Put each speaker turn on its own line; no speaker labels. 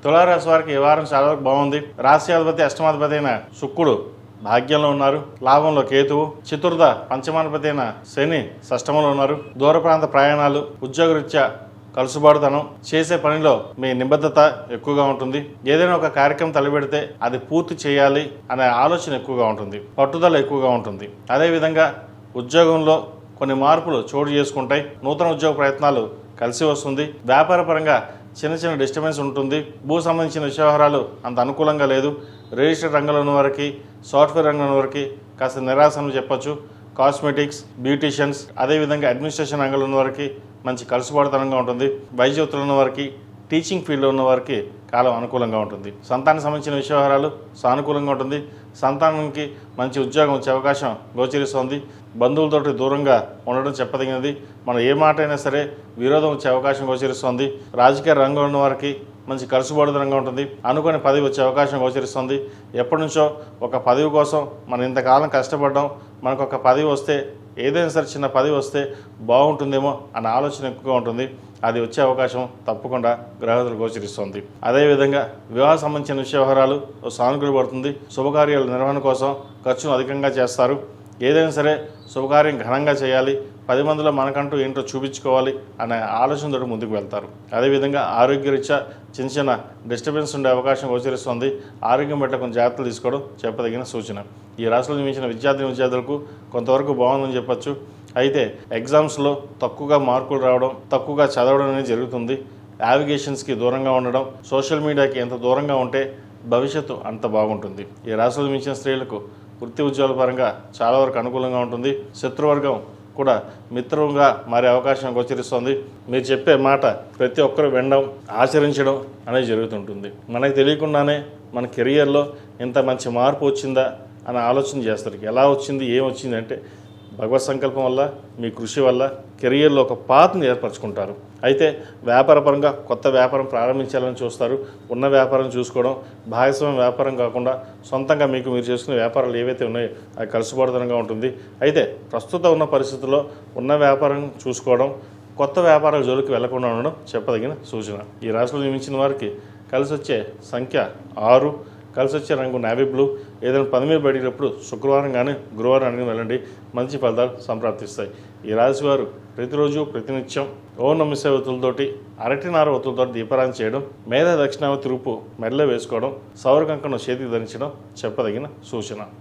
తులారాశి వారికి ఈ వారం చాలా వరకు బాగుంది. రాశ్యాధిపతి అష్టమాధిపతి అయిన శుక్రుడు భాగ్యంలో ఉన్నారు. లాభంలో కేతువు, చతుర్థ పంచమాధిపతి అయిన శని షష్టమంలో ఉన్నారు. దూర ప్రాంత ప్రయాణాలు, ఉద్యోగరీత్యా కలుసుబాటుతనం, చేసే పనిలో మీ నిబద్ధత ఎక్కువగా ఉంటుంది. ఏదైనా ఒక కార్యక్రమం తలపెడితే అది పూర్తి చేయాలి అనే ఆలోచన ఎక్కువగా ఉంటుంది, పట్టుదల ఎక్కువగా ఉంటుంది. అదేవిధంగా ఉద్యోగంలో కొన్ని మార్పులు చోటు చేసుకుంటాయి. నూతన ఉద్యోగ ప్రయత్నాలు కలిసి వస్తుంది. వ్యాపారపరంగా చిన్న చిన్న డిస్టర్బెన్స్ ఉంటుంది. భూ సంబంధించిన వ్యవహారాలు అంత అనుకూలంగా లేదు. రిజిస్టర్ రంగంలో ఉన్న వారికి, సాఫ్ట్వేర్ రంగంలో వారికి కాస్త నిరాశను చెప్పొచ్చు. కాస్మెటిక్స్, బ్యూటీషియన్స్, అదేవిధంగా అడ్మినిస్ట్రేషన్ రంగంలో ఉన్న వారికి మంచి కలుసుబాటుతనంగా ఉంటుంది. వైద్య వృత్తులు ఉన్న వారికి, టీచింగ్ ఫీల్డ్లో ఉన్న వారికి కాలం అనుకూలంగా ఉంటుంది. సంతానానికి సంబంధించిన వ్యవహారాలు సానుకూలంగా ఉంటుంది. సంతానానికి మంచి ఉద్యోగం వచ్చే అవకాశం గోచరిస్తోంది. బంధువులతోటి దూరంగా ఉండడం చెప్పదగినది. మనం ఏ మాట అయినా సరే విరోధం వచ్చే అవకాశం గోచరిస్తోంది. రాజకీయ రంగంలో ఉన్న వారికి మంచి కలుసుబాటుతనంగా ఉంటుంది. అనుకోని పదవి వచ్చే అవకాశం గోచరిస్తుంది. ఎప్పటి నుంచో ఒక పదవి కోసం మనం ఇంతకాలం కష్టపడ్డాం, మనకు ఒక పదవి వస్తే, ఏదైనా సరే చిన్న పదవి వస్తే బాగుంటుందేమో అన్న ఆలోచన ఎక్కువగా ఉంటుంది. అది వచ్చే అవకాశం తప్పకుండా గ్రహతులు గోచరిస్తుంది. అదేవిధంగా వివాహ సంబంధించిన వ్యవహారాలు సానుకూల పడుతుంది. శుభకార్యాల నిర్వహణ కోసం ఖర్చును అధికంగా చేస్తారు. ఏదైనా సరే శుభకార్యం ఘనంగా చేయాలి, 10 మందిలో మనకంటూ ఏంటో చూపించుకోవాలి అనే ఆలోచనతో ముందుకు వెళ్తారు. అదేవిధంగా ఆరోగ్యరీత్యా చిన్న చిన్న డిస్టర్బెన్స్ ఉండే అవకాశం గోచరిస్తుంది. ఆరోగ్యం పట్ల కొంచెం జాగ్రత్తలు తీసుకోవడం చెప్పదగిన సూచన. ఈ రాశిలో జన్మించిన విద్యార్థులకు కొంతవరకు బాగుందని చెప్పచ్చు. అయితే ఎగ్జామ్స్లో తక్కువగా మార్కులు రావడం, తక్కువగా చదవడం అనేది జరుగుతుంది. నావిగేషన్స్కి దూరంగా ఉండడం, సోషల్ మీడియాకి ఎంత దూరంగా ఉంటే భవిష్యత్తు అంత బాగుంటుంది. ఈ రాశిలో జన్మించిన స్త్రీలకు వృత్తి ఉద్యోగాల పరంగా చాలా వరకు అనుకూలంగా ఉంటుంది. శత్రువర్గం కూడా మిత్రంగా మారే అవకాశం గోచరిస్తుంది. మీరు చెప్పే మాట ప్రతి ఒక్కరు వినడం, ఆచరించడం అనేది జరుగుతుంటుంది. మనకు తెలియకుండానే మన కెరియర్లో ఇంత మంచి మార్పు వచ్చిందా అని ఆలోచన చేస్తారు. ఎలా వచ్చింది, ఏం వచ్చింది అంటే భగవత్ సంకల్పం వల్ల, మీ కృషి వల్ల కెరియర్లో ఒక పాత్ని ఏర్పరచుకుంటారు. అయితే వ్యాపారపరంగా కొత్త వ్యాపారం ప్రారంభించాలని చూస్తారు. ఉన్న వ్యాపారం చూసుకోవడం, భాగస్వామ్య వ్యాపారం కాకుండా సొంతంగా మీరు చేసుకునే వ్యాపారాలు ఏవైతే ఉన్నాయో అది కలుసుబాటుతనంగా ఉంటుంది. అయితే ప్రస్తుతం ఉన్న పరిస్థితుల్లో ఉన్న వ్యాపారం చూసుకోవడం, కొత్త వ్యాపారాల జోలికి వెళ్లకుండా ఉండడం చెప్పదగిన సూచన. ఈ రాశిలో జన్మించిన వారికి కలిసి వచ్చే సంఖ్య 6, కలిసి వచ్చే రంగు నావీ బ్లూ. ఏదైనా పని మీద బయటప్పుడు శుక్రవారం కానీ గురువారం కానీ వెళ్ళండి, మంచి ఫలితాలు సంప్రాప్తిస్తాయి. ఈ రాశి వారు ప్రతిరోజు ప్రతినిత్యం ఓం నమః శివాయ ఒత్తులతోటి, అరటినార ఒత్తులతోటి దీపారాధన చేయడం, మేధ దక్షిణావతి రూపు మెడలో వేసుకోవడం, సౌర కంకణం చేతికి ధరించడం చెప్పదగిన సూచన.